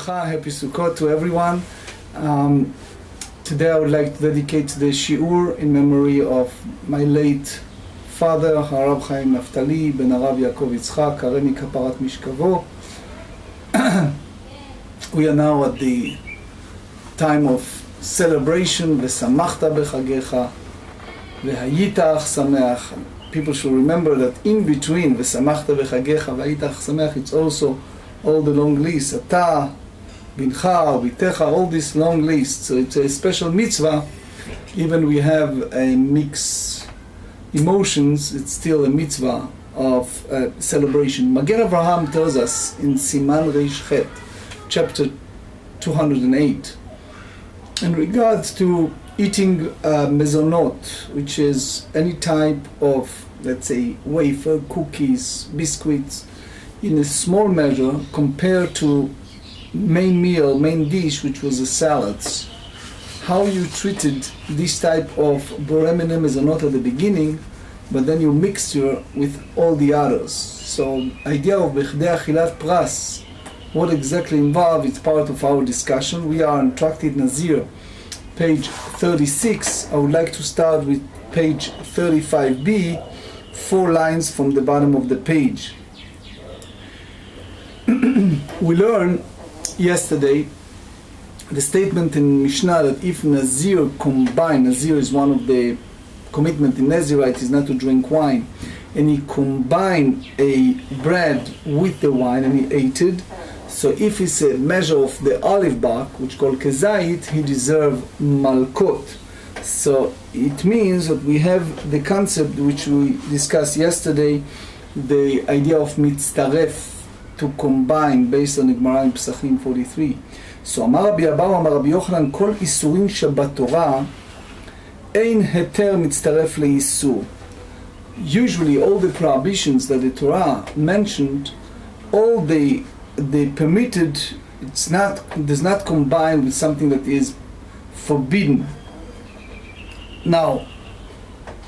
Bracha, happy Sukkot to everyone. Today I would like to dedicate the shi'ur in memory of my late father, Harab Chaim Naftali, ben Arav Yaakov Yitzchak, Areni Kaparat Mishkavo. We are now at the time of celebration, V'samachta b'chagecha, V'hayitach sameach. People should remember that in between V'samachta b'chagecha, V'hayitach sameach, it's also all the long list, Ata, Bincha, Bitecha, all this long list. So it's a special mitzvah. Even we have a mixed emotions, it's still a mitzvah of celebration. Magen Avraham tells us in Siman Reish Chet, chapter 208, in regards to eating mezonot, which is any type of, let's say, wafer, cookies, biscuits, in a small measure compared to main meal, main dish, which was the salads. How you treated this type of boremene mezonot at the beginning, but then you mixture with all the others. So idea of bechdei achilat pras, what exactly involved, it's part of our discussion. We are in Tractate Nazir, page 36. I would like to start with page 35b, 4 lines from the bottom of the page. We learned yesterday the statement in Mishnah that if Nazir combine, Nazir is one of the commitment in Nazirite is not to drink wine, and he combined a bread with the wine and he ate it, so if it's a measure of the olive bark, which called kezait, he deserves malkot. So it means that we have the concept which we discussed yesterday, the idea of mitztaref, to combine, based on the Gemarrah in Pesachim 43. So Amar Rabbi Abahu, Amar Rabbi Yochanan, kol isurin shabatorah ein heter mitztaref leisur. Usually all the prohibitions that the Torah mentioned, all the permitted, does not combine with something that is forbidden. Now,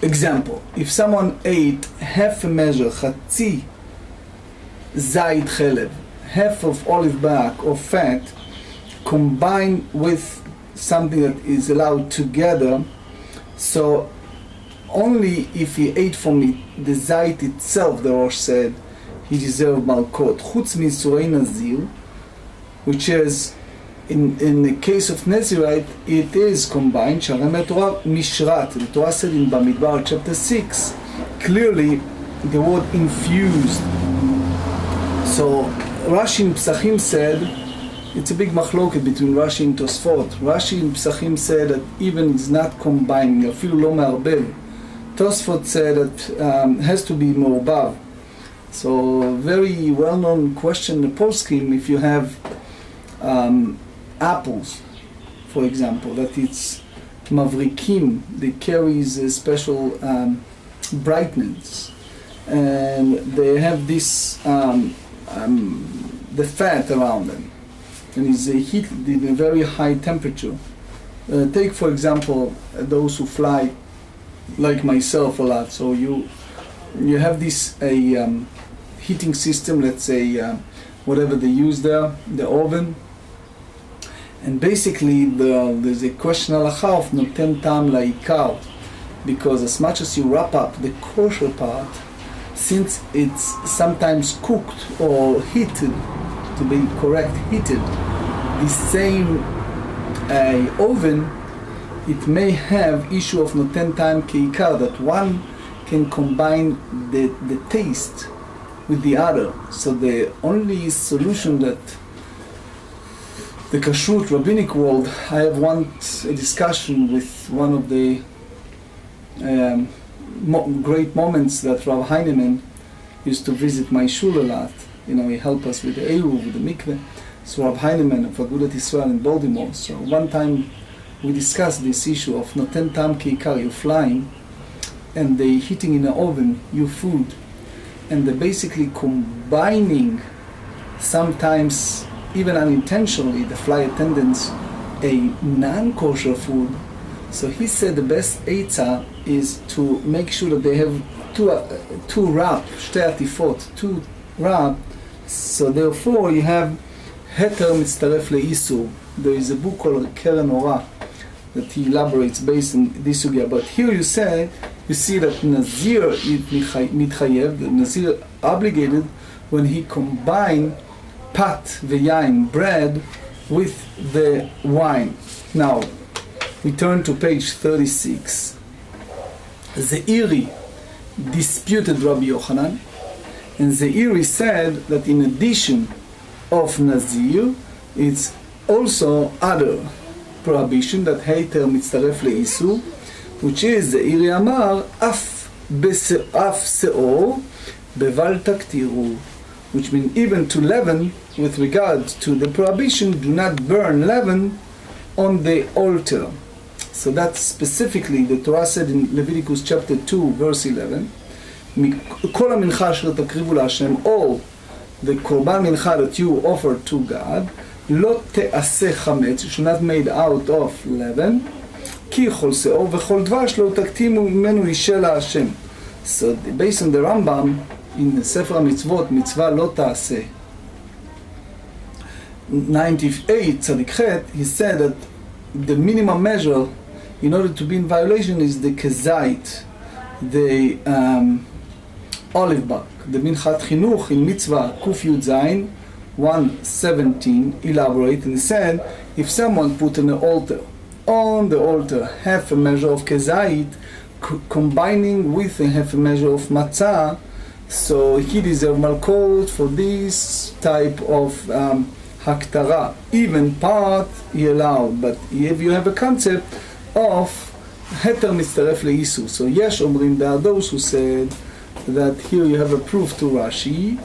example, if someone ate half a measure, chatzi zayit chelev, half of olive bark or fat, combined with something that is allowed together, so only if he ate from it, the zayit itself, the Rosh said, he deserved malkot. Chutz misurei nazir, which is, in the case of Nazirite, it is combined. Sharem Torah mishrat. The Torah said in Bamidbar chapter 6, clearly the word infused. So Rashi in Pesachim said, it's a big machloket between Rashi and Tosfot. Rashi in Pesachim said that even it's not combining, afilu lo me'arbev. Tosfot said that has to be me'orbav. So very well-known question in the poskim, if you have apples, for example, that it's mavrikim, they carry a special brightness, and they have this the fat around them, and it's heated in a very high temperature. Take for example those who fly like myself a lot. So you have this heating system, let's say whatever they use there, the oven, and basically there's a question halacha of noten tam la'ikar, because as much as you wrap up the kosher part, since it's sometimes cooked or heated, to be correct, heated, the same oven, it may have issue of noten tam keikar, that one can combine the taste with the other. So the only solution that the kashrut rabbinic world, I have once a discussion with one of the great moments that Rav Heinemann used to visit my shul a lot. You know, he helped us with the Eruv, with the mikveh. So Rav Heinemann of Agudat Yisrael in Baltimore. So one time we discussed this issue of noten tam keikar, you're flying, and they heating in the oven your food, and they're basically combining, sometimes even unintentionally, the flight attendants, a non-kosher food. So he said the best eitzah is to make sure that they have two wrap, shte atifot, two wrap, so therefore you have heter mitztaref le'isur. There is a book called Keren Orah that he elaborates based on this sugya. But here you see that Nazir is mitchayev, the Nazir obligated when he combined pat ve'yain, bread, with the wine. Now, we turn to page 36. Zeiri disputed Rabbi Yochanan, and Zeiri said that in addition of Nazir, it's also other prohibition that heter mitztaref le'isu, which is Zeiri Amar af seor beval taktiru, which means even to leaven, with regard to the prohibition, do not burn leaven on the altar. So that's specifically the Torah said in Leviticus chapter 2 verse 11, כל המנחה אשר תקריבו להשם, all the korban mincha that you offer to God, לא תעשה חמץ, it should not made out of leaven, כי כל שאור וכל דבש לא תקטימו ממנו אישה להשם. So based on the Rambam, in ספר המצוות, מצווה לא תעשה, 98 צדיק ח', he said that the minimum measure in order to be in violation is the kezait, the olive bark. The Minchat Chinuch in Mitzvah Kuf Yud Zayin 117 elaborate and said, if someone put on the altar half a measure of kezait combining with a half a measure of matzah, so he deserves malkot for this type of haktara. Even part he allowed, but if you have a concept of heter mitztaref leisu, so yesh omrim, there are those who said that here you have a proof to Rashi,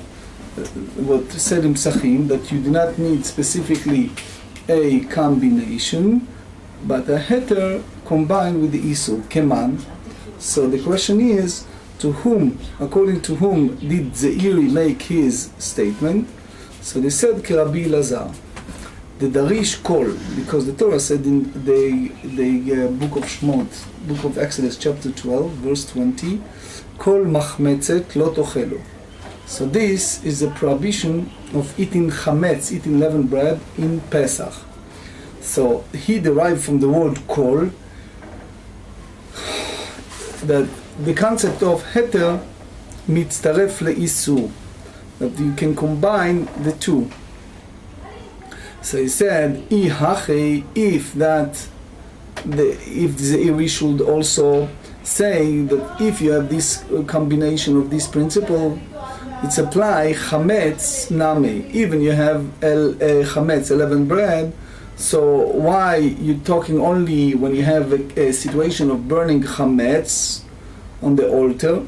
what said in Psachim, that you do not need specifically a combination, but a heter combined with the isu, keman. So the question is, to whom, according to whom did Zeiri make his statement? So they said, Rabbi Lazar. The Darish Kol, because the Torah said in the book of Shmot, book of Exodus, chapter 12, verse 20, Kol machmetzet lo tochelo. So this is a prohibition of eating chametz, eating leavened bread in Pesach. So he derived from the word kol that the concept of heter mitztaref le'isu, that you can combine the two. So he said, if the Zeiri should also say that if you have this combination of this principle, it's apply chametz name. Even you have chametz, leavened bread. So why you talking only when you have a situation of burning chametz on the altar?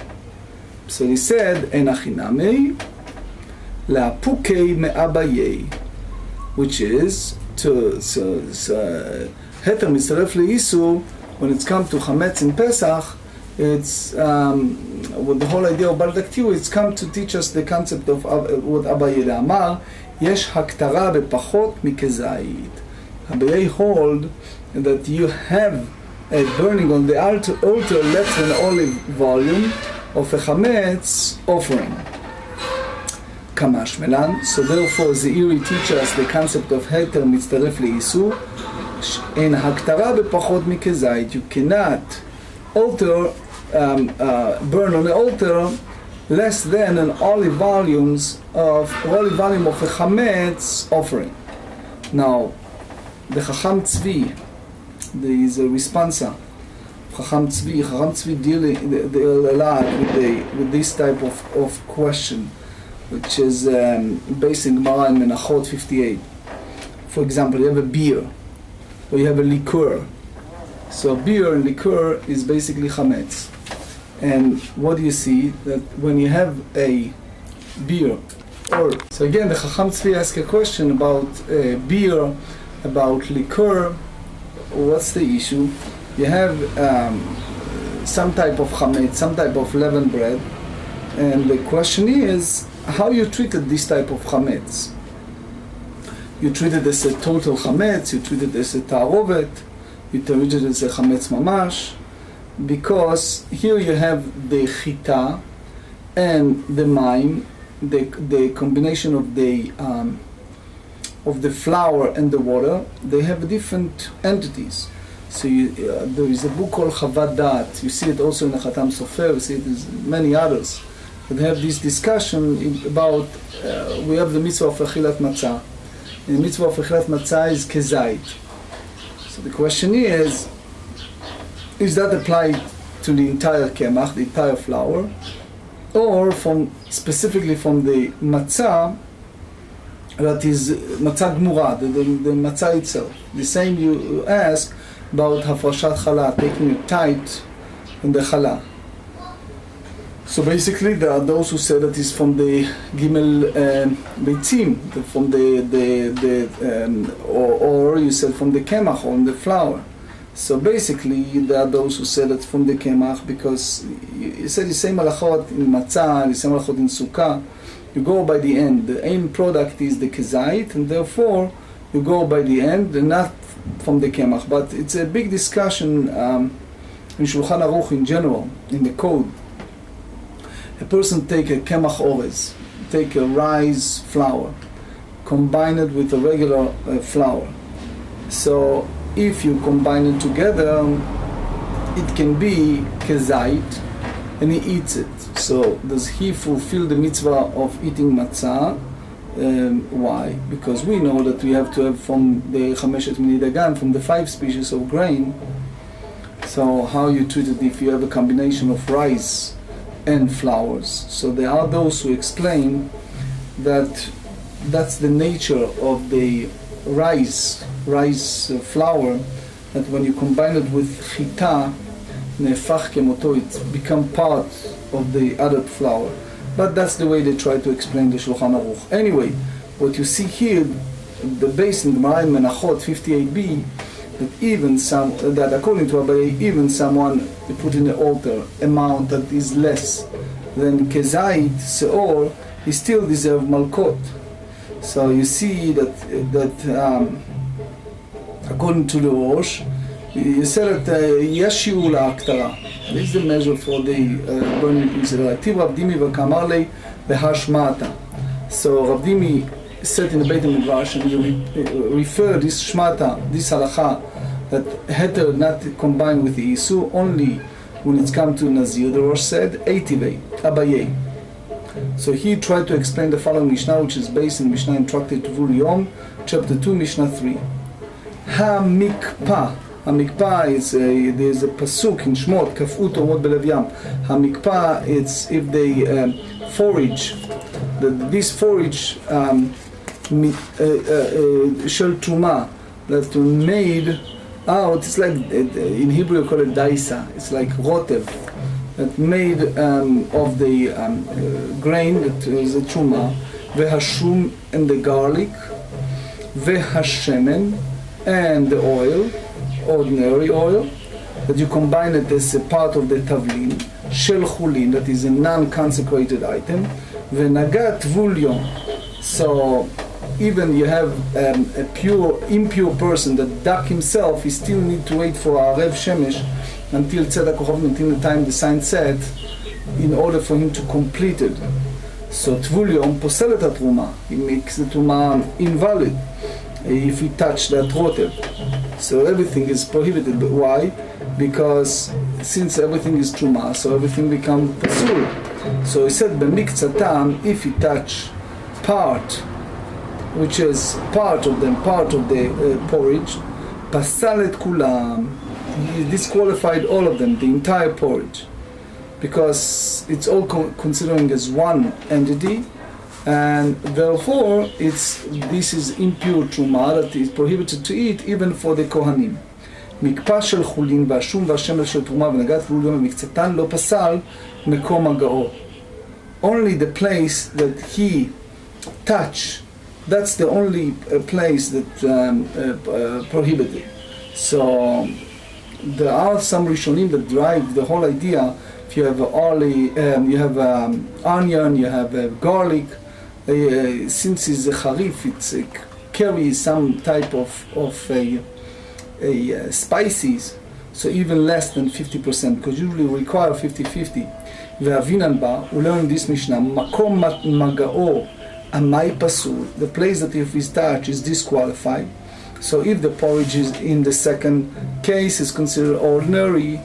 So he said, enachiname la'pukei me'abayei, which is to heter mitzaref leisu. When it's come to chametz in Pesach, it's with the whole idea of baldaktiu, it's come to teach us the concept of what Abaye Amar, yesh haktara bepachot mikezayit. Abaye hold that you have a burning on the altar less than olive volume of a chametz offering. Kamash melan. So therefore, Zeiri teaches us the concept of heter mitzaref leisu. In haktara bepachot mikezayit, you cannot alter, burn on the altar less than an olive volume of a chametz offering. Now, the Chacham Tzvi, there is a responsa. Chacham Tzvi deal a lot with this type of question, which is based in Gemarrah and Menachot 58. For example, you have a beer, or you have a liqueur. So beer and liqueur is basically chametz. And what do you see? That when you have a beer, so again the Chacham Tzvi asks a question about beer, about liqueur. What's the issue? You have some type of chametz, some type of leavened bread, and the question is how you treated this type of chametz. You treat it as a total chametz, you treat it as a ta'arovet, you treat it as a chametz mamash, because here you have the chita and the maim, the combination of the of the flour and the water, they have different entities. So there is a book called Chavad Da'at. You see it also in the Khatam Sofer, you see it in many others. That have this discussion about, we have the mitzvah of Achilat Matzah. And the mitzvah of Achilat Matzah is kezait. So the question is that applied to the entire kemach, the entire flour, or specifically from the matzah, that is matzah gmura, the matzah itself. The same you ask about hafrashat challah, taking it tight in the challah. So basically, there are those who say that is from the gimel beitzim, from or you said from the kemach, or the flour. So basically, there are those who say that from the kemach, because you said the same halachot in matzah, the same halachot in sukkah. You go by the end. The end product is the kezait, and therefore you go by the end, and not from the kemach. But it's a big discussion in Shulchan Aruch in general, in the code. A person take a kemach orez, take a rice flour, combine it with a regular flour. So if you combine it together, it can be kezait, and he eats it. So does he fulfill the mitzvah of eating matzah? Why? Because we know that we have to have from the chameshet mini dagan, from the 5 species of grain. So how you treat it if you have a combination of rice and flours? So there are those who explain that that's the nature of the rice flour, that when you combine it with chita, nefach kemoto, it become part of the other flour. But that's the way they try to explain the Shulchan Aruch. Anyway, what you see here, the base in Gemarrah Menachot 58b, that according to Rabbi, even someone put in the altar amount that is less than kezait seor, he still deserves malkot. So you see that according to the Rosh, you said that yesh shiur la'aktara. This is the measure for the burning pieces. Tiv Rav Dimi v'kamar lei behashmata. So Rav Dimi said in the Beit HaMidrash, and you refer this shmata, this halacha, that heter not combined with the isu, only when it's come to Nazir. The Rosh said, Eitivei, Abaye. So he tried to explain the following Mishnah, which is based in Mishnah in Tractate Yom, chapter 2, Mishnah 3. Ha-mikpah. Ha-mikpah is there's a pasuk in Shmot, Kaf'u Tomot Belev Yam. Ha-mikpah, it's if they forage, this forage shel truma, that made out, it's like, in Hebrew you call it daisa, it's like rotev, that made of the grain, that is a truma, vehashum, and the garlic, vehashemen, and the oil, ordinary oil, that you combine it as a part of the tavlin, shel chulin, that is a non-consecrated item, venagat vulyon. So even you have a impure person that duck himself, he still need to wait for Arev Shemesh until Tzedek Kochavim, until the time the sign set, in order for him to complete it. So Tvulyon posel et truma, he makes the truma invalid if he touch that rotev. So everything is prohibited. But why? Because since everything is truma, so everything becomes pasul. So he said, b'miktzatam, if he touch part, which is part of the porridge, pasalet kulam, he disqualified all of them, the entire porridge, because it's all considering as one entity, and therefore this is impure truma that is prohibited to eat even for the kohanim. מקפא של חולין והשום והשמל של תרומה ונגעת ולו במקצתן לא פסל מקום הגאו. Only the place that he touched, that's the only place that prohibited. So there are some Rishonim that drive the whole idea. If you have you have onion, you have garlic, since it's a charif, it carries some type of spices, so even less than 50%, because usually we require 50-50. והאבינן בה, הוא learn this משנה, מקום מגעו Amai pasul, the place that if is touched is disqualified. So if the porridge is in the second case is considered ordinary,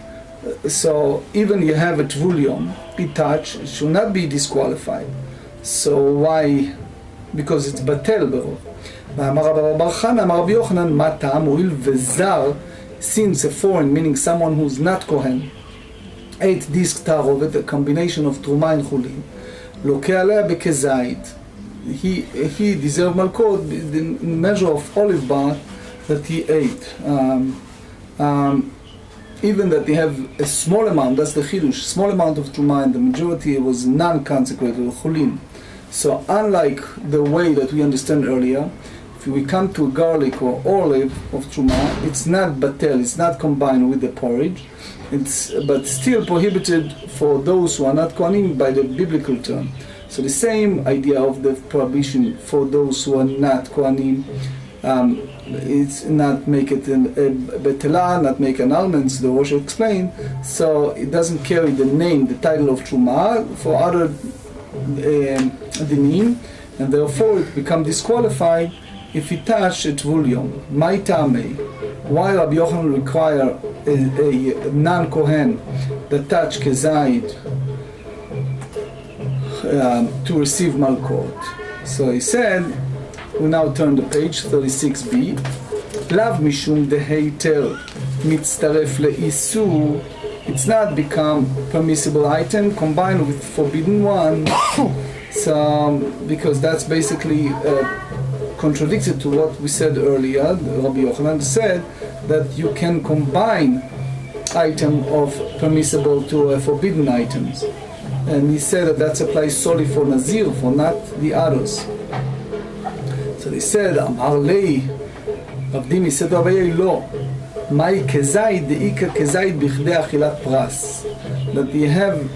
so even you have a tvulion, it touch, it should not be disqualified. So why? Because it's batel berov. Amar Rabbi Bar Chana, Amar Rabbi Yochanan, ma ta'am u'il vezar, since a foreign, meaning someone who's not Kohen, ate this tarovet, a combination of truma and chulin, lokeh alea bekezait. He deserved malkot, the measure of olive bar that he ate. Even that they have a small amount, that's the chidush, small amount of truma, and the majority was non-consecrated, chulin. So unlike the way that we understand earlier, if we come to garlic or olive of truma, it's not batel, it's not combined with the porridge, but still prohibited for those who are not kohanim by the biblical term. So the same idea of the prohibition for those who are not kohanim, it's not make it a betela, not make an almonds, the Rosh explained, so it doesn't carry the name, the title of truma for other dinim, and therefore it becomes disqualified if it touch a tvulion. My tamei, why Rabbi Yochanan require a non-kohen that touch kezayit to receive malkot? So he said, we now turn to page 36b. Lav mishum deheiter mitztaref leisur. It's not become permissible item combined with forbidden one. So because that's basically contradicted to what we said earlier. Rabbi Yochanan said that you can combine item of permissible to forbidden items. And he said that that applies solely for Nazir, for not the others. So they said, Amar lei, Rabdim, he said, Rabbi lo, mai kezayit deika kezayit bichdei achilat pras. That you have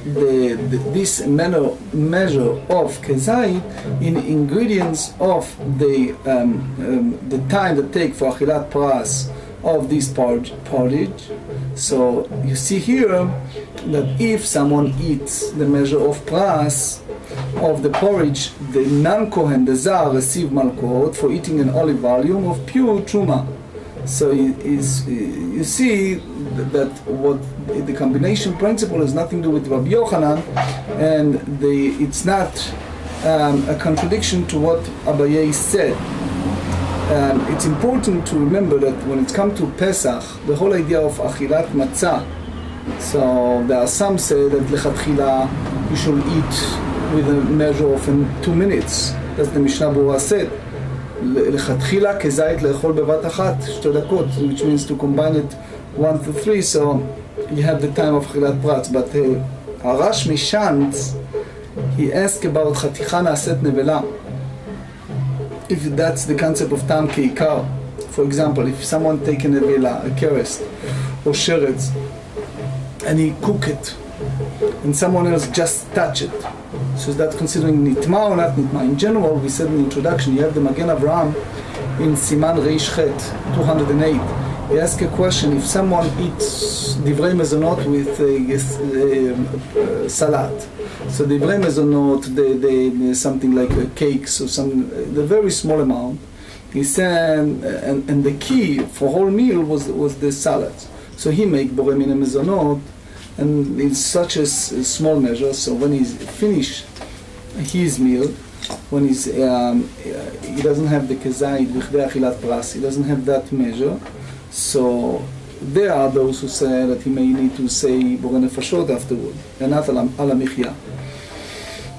this measure of kezayit in ingredients of the time that take for achilat pras of this porridge. So you see here that if someone eats the measure of pras of the porridge, the non-kohen, the zar, receive malkot for eating an olive volume of pure truma. So you see that what the combination principle has nothing to do with Rabbi Yochanan, and it's not a contradiction to what Abaye said. It's important to remember that when it comes to Pesach, the whole idea of achilat matzah, so there are some say that lechatchila you should eat with a measure of 2 minutes. That's the Mishnah Berurah said. לכתחילה כזית לאכול בבת אחת 2 דקות, which means to combine it 1 to 3, so you have the time of אכילת פרץ. But הרש משנץ, he asked about חתיכה נעשית נבלה. If that's the concept of טעם כעיקר, for example, if someone take a נבלה, a kerest or sheretz, and he cook it, and someone else just touch it, so is that considering nitma or not nitma? In general, we said in the introduction, you have the Magen Avraham in Siman Reish Chet 208. He asked a question: if someone eats divrei mezonot with salat, so divrei mezonot, they something like cakes or the very small amount. He said, and the key for whole meal was the salad. So he make borei mina mezonot. And in such a small measure, so when he's finished his meal, when he's he doesn't have the kezayit b'chdei achilat pras, he doesn't have that measure. So there are those who say that he may need to say borei nefashot afterward, and not ala michya.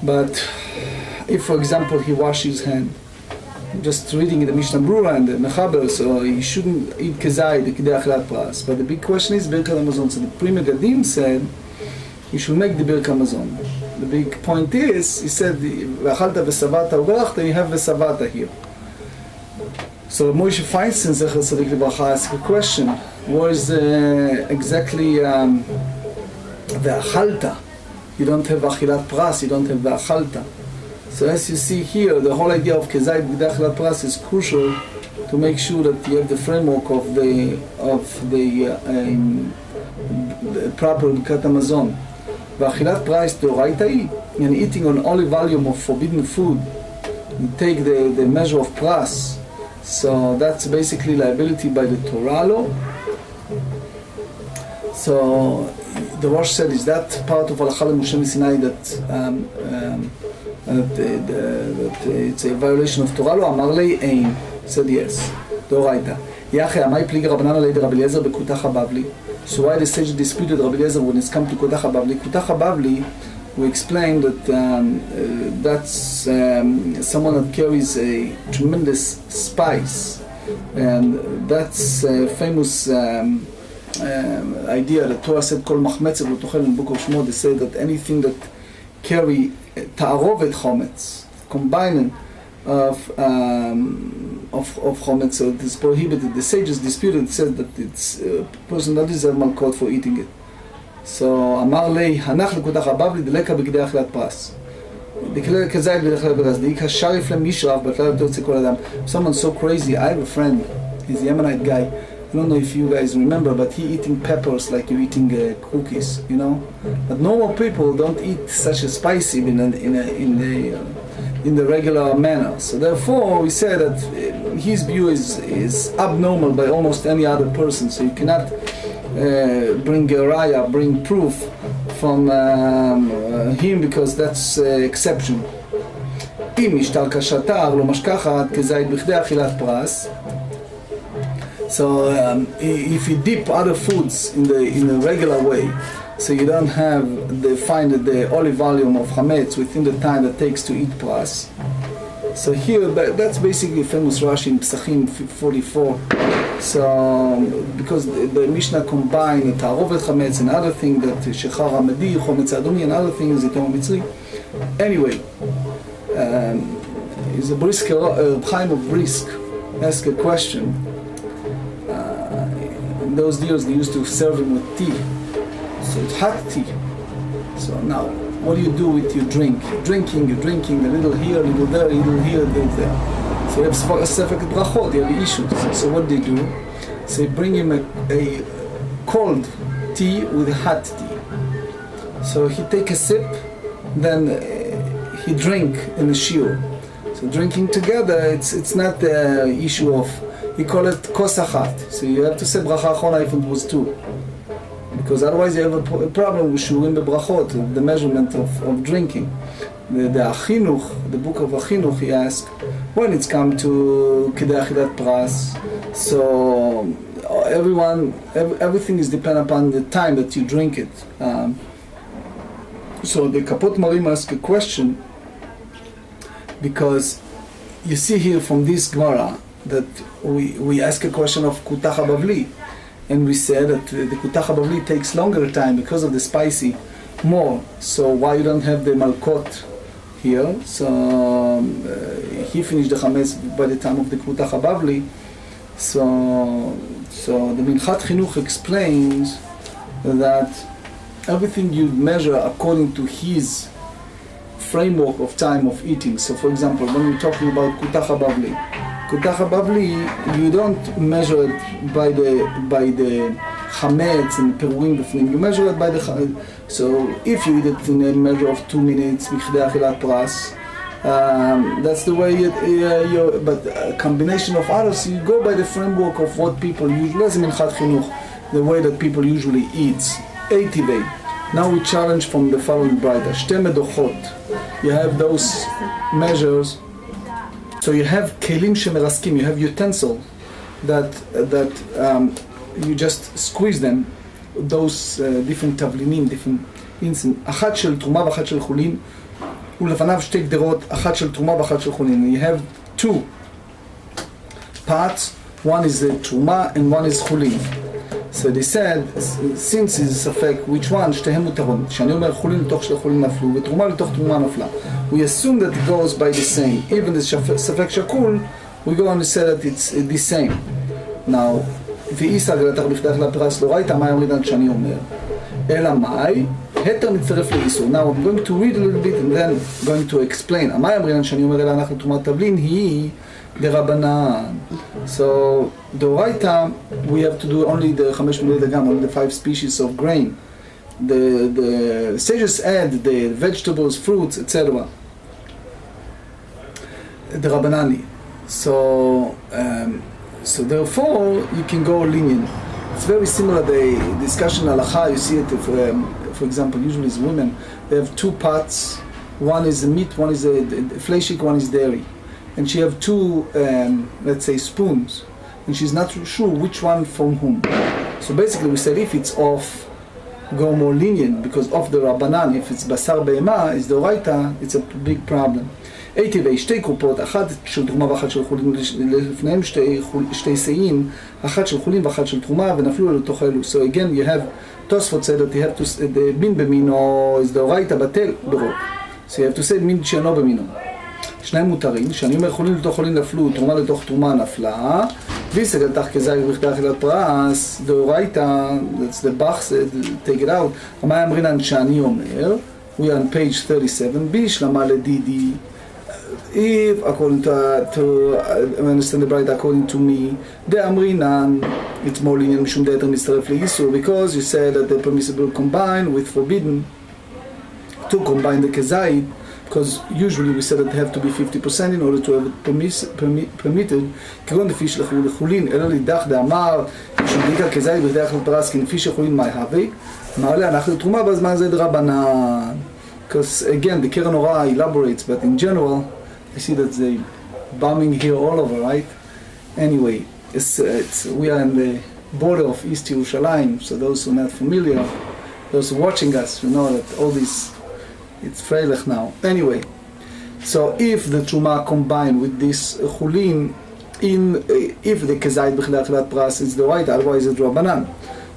But if, for example, he washes his hand, just reading the Mishnah Berurah and the Mechaber, so he shouldn't eat kezayit b'chdei achilat pras. But the big question is Birkat Hamazon. So the Pri Megadim said he should make the Birkat Hamazon. The big point is, he said, "V'achalta v'savata u'berachta," you have v'savata here. So Moshe Feinstein, Zecher Tzadik Libracha, asked a question: what is exactly v'achalta? You don't have achilat pras, you don't have v'achalta. So as you see here, the whole idea of kezayit b'chdei achilat pras is crucial to make sure that you have the framework of the proper Birkat Hamazon. V'achilat pras deoraita, and eating an olive volume of forbidden food You take the measure of pras. So that's basically liability by the Torah law. So the Rosh said, is that part of Halacha Moshe Sinai that it's a violation of Torah law? Amar lei ein. Said yes. Doraita. Yache amai pliga Rabbanan alei Rabbi Eliezer bekutach habavli. So why the sage disputed Rabbi Eliezer when it's come to kutach habavli? Kutach habavli, we explained that that's someone that carries a tremendous spice, and that's a famous idea that Torah said kol machmetz lo tochel in the book of Shemot. They say that anything that carry ta'arovet chometz, combining of chometz, so it is prohibited. The sages disputed, said that it's a person that deserves malkot for eating it. So אמר לי, הנח לקותח הבבלי דלקה בגדי אכילת פרס. דקלה כזית בדרך ברז, דאיקה שריף למישרף, בתלה יותר יוצא כל אדם. Someone so crazy, I have a friend, he's a Yemenite guy. I don't know if you guys remember, but he eating peppers like you're eating cookies, you know. But normal people don't eat such a spicy in the regular manner. So therefore, we say that his view is abnormal by almost any other person. So you cannot bring a raya, bring proof from him, because that's exception. אם משתלקה שטר לא משכחת כזית בכדי אכילת פרס. So if you dip other foods in a regular way, so you don't have find the olive volume of chametz within the time that takes to eat pras. So here, that's basically famous Rashi in Pesachim 44. So because the Mishnah combined the Ta'arovet chametz and other things, that Shechar Hamedi, Chometz Adomi, and other things, the Tom Mitzri. Anyway, is a brisk time of brisk. Ask a question. In those days, they used to serve him with tea. So it's hot tea. So now, what do you do with your drink? You're drinking, a little here, a little there, a little here, a little there. So you have sefek brachot, you have issues. So what they do? So they bring him a cold tea with a hot tea. So he take a sip, then he drink in a shiur. So drinking together, it's not the issue of, he call it kos achat. So you have to say bracha achona if it was two. Because otherwise you have a problem with shurim bebrachot, the measurement of drinking. The Achinuch, the book of Achinuch, he asked, when it's come to Kedei Achilat Pras, so everything is dependent upon the time that you drink it. So the Kapot Marim asked a question, because you see here from this Gemara that we ask a question of Kutach HaBavli, and we said that the Kutach HaBavli takes longer time because of the spicy more. So why you don't have the Malkot here? So he finished the Chametz by the time of the Kutach HaBavli. So the Minchat Chinuch explains that everything you measure according to his framework of time of eating. So for example, when we're talking about Kutach HaBavli, you don't measure it by the chametz and perurim b'fnim. You measure it by the so if you eat it in a measure of 2 minutes, b'chdei achilat pras, that's the way but a combination of others, you go by the framework of what people usually, as in Minchat Chinuch, the way that people usually eat. Eitivei. Now we challenge from the following brayta. Shte medochot. You have those measures. So you have kelim shemeraskim, you have utensils that you just squeeze them, those different tavlinim, different instances. אחת של תרומה ואחת של חולין, ולפניו שתי גדרות, אחת של תרומה ואחת של חולין. You have two parts, one is the truma and one is חולין. So they said, since it's a fact, which one, שתיהם מותרות. שאני אומר חולין לתוך שתי חולין נפלו, ותרומה לתוך תרומה נפלה. We assume that it goes by the same. Even the ספק שקול, we go on to say that it's the same. Now, ואיסא גלתך בכדי אכילת פרס לא ראית, מה יאמרידן שאני אומר? אלא מאי, התר מצטרף לאיסור. Now, I'm going to read a little bit and then going to explain. מה יאמרידן שאני אומר אלא אנחנו תרומת תבלין היא דרבנן. So, דאורייתא, we have to do only the 5 מיני דגם, only the 5 species of grain. The sages add the vegetables, fruits, etc. the Rabbanani. So therefore, you can go lenient. It's very similar, the discussion halacha, you see it, for example, usually it's women, they have two pots, one is meat, one is fleshik, one is dairy. And she have two, let's say, spoons, and she's not sure which one from whom. So basically we said if it's off, go more lenient, because of the Rabbanan, if it's basar be'ema, it's the oraita, it's a big problem. הייתי שתי קופות, אחת של תרומה ואחת של חולין, לפניהם שתי שאים, אחת של חולין ואחת של תרומה, ונפלו לתוך אלו. So again, you have תוספות said that you have to, the מין במינו is the oraita בטל ברוב. So you have to say מין שאינו במינו. שניים מותרים, שאני אומר חולין לתוך חולין נפלו, תרומה לתוך תרומה נפלה, ויסגל תח כזית בכדי אכילת פרס, the oraita, that's the bach said, take it out. מה אמרינן שאני אומר, we are on page 37, בישלמה לדידי, if according to I understand the bride according to me, the amrinan, it's more lenient mishum de'eter mitzaref le'isur, because you said that the permissible combine with forbidden to combine the kezayit, because usually we said that they have to be 50% in order to have it permitted. כגון לפי שלחו לחולין, אלא לידך דאמר שבדיקה kezayit בכדי אכיל פרס כנפי שחולין מאי הווי, אמר לה אנחנו תרומה בזמן זה דרבנן. Because again the Keren Orah elaborates, but in general I see that they bombing here all over, right? Anyway, we are in the border of East Yerushalayim, so those who are not familiar, those who are watching us, you know that all this, it's Freilach now. Anyway, so if the Truma combined with this Chulin, if the Kezayit B'chilei Achilat Pras is the right, otherwise it's Rabbanan.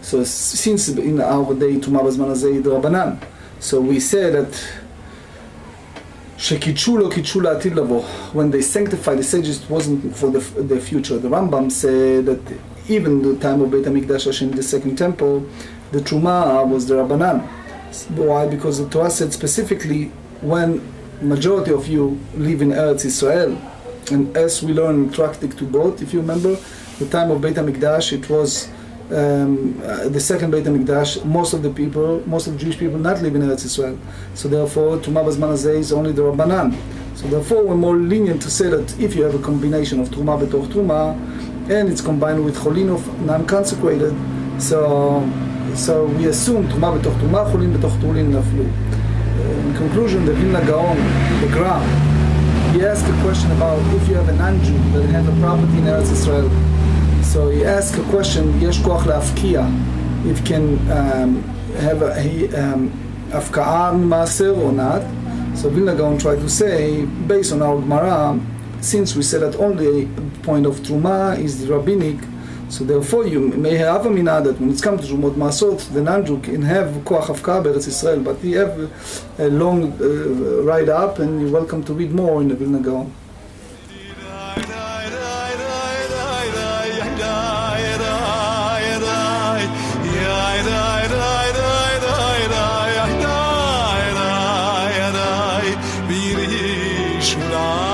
So since in our day Truma B'zman Hazeh is Rabbanan, so we say that שקידשו לא קידשו לעתיד לבוא. When they sanctified the sages, it wasn't for the future. The Rambam said that even the time of Beit HaMikdash Hashem, the second temple, the Truma was the Rabbanan. Why? Because the Torah said specifically when majority of you live in Eretz Israel, and as we learn in Tractate Nazir, if you remember, the time of Beit HaMikdash, it was the second Beit HaMikdash, most of the Jewish people not live in Eretz Israel. So therefore, Truma B'zman Hazeh is only the Rabbanan. So therefore, we're more lenient to say that if you have a combination of Truma b'toch Truma, and it's combined with Cholin of non-consecrated, so we assume Truma b'toch Truma, Cholin b'toch Cholin naflu. In conclusion, the Vilna Gaon, the Gra, he asked a question about if you have a non-Jew that have a property in Eretz Israel. So he asked a question, יש כוח להפקיע, if can have a הפקעה ממעשר or not. So Vilna Gaon tried to say, based on our Gemarrah, since we said that only point of Truma is the rabbinic, so therefore you may have a minah that when it's come to Trumot Maasot, the non-Jew can have koach hafka be'eretz Israel, but he have a long ride up, and you're welcome to read more in the Vilna Gaon. Shula